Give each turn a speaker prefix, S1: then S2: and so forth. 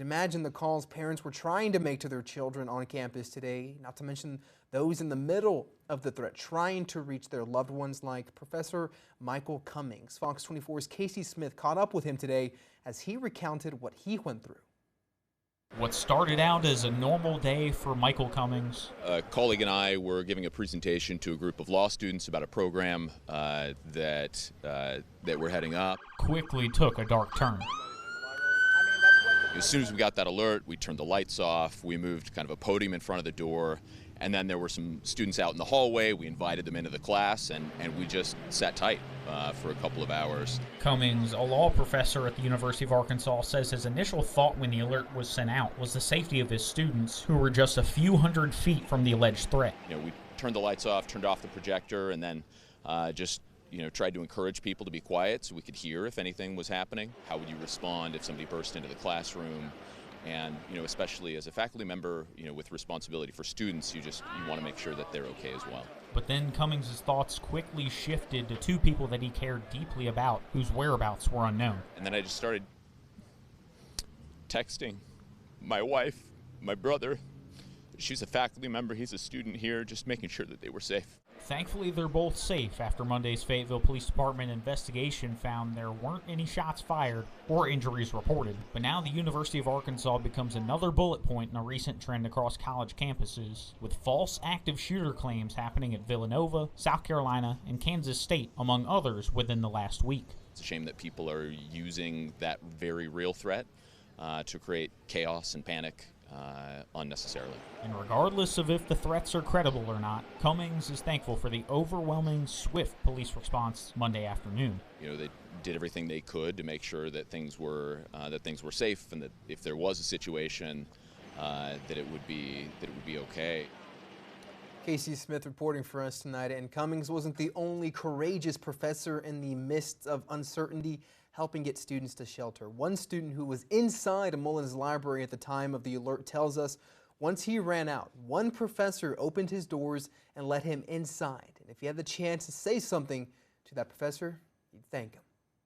S1: Imagine the calls parents were trying to make to their children on campus today, not to mention those in the middle of the threat trying to reach their loved ones, like Professor Michael Cummings. Fox 24's Casey Smith caught up with him today as he recounted what he went through.
S2: What started out as a normal day for Michael Cummings.
S3: A colleague and I were giving a presentation to a group of law students about a program that we're heading up.
S2: Quickly took a dark turn.
S3: As soon as we got that alert, we turned the lights off, we moved kind of a podium in front of the door, and then there were some students out in the hallway. We invited them into the class, and we just sat tight for a couple of hours.
S2: Cummings, a law professor at the University of Arkansas, says his initial thought when the alert was sent out was the safety of his students, who were just a few hundred feet from the alleged threat.
S3: We turned the lights off, turned off the projector, and then just tried to encourage people to be quiet so we could hear if anything was happening. How would you respond if somebody burst into the classroom? And especially as a faculty member, with responsibility for students, you want to make sure that they're okay as well.
S2: But then Cummings' thoughts quickly shifted to two people that he cared deeply about, whose whereabouts were unknown.
S3: And then I just started texting my wife, my brother. She's a faculty member, he's a student here, just making sure that they were safe.
S2: Thankfully, they're both safe after Monday's Fayetteville Police Department investigation found there weren't any shots fired or injuries reported. But now the University of Arkansas becomes another bullet point in a recent trend across college campuses, with false active shooter claims happening at Villanova, South Carolina, and Kansas State, among others, within the last week.
S3: It's a shame that people are using that very real threat to create chaos and panic unnecessarily.
S2: And regardless of if the threats are credible or not, Cummings is thankful for the overwhelming, swift police response Monday afternoon.
S3: They did everything they could to make sure that things were safe, and that if there was a situation, that it would be okay.
S1: Casey Smith reporting for us tonight. And Cummings wasn't the only courageous professor in the midst of uncertainty, helping get students to shelter. One student who was inside a Mullins library at the time of the alert tells us once he ran out, one professor opened his doors and let him inside. And if you had the chance to say something to that professor, you'd thank him.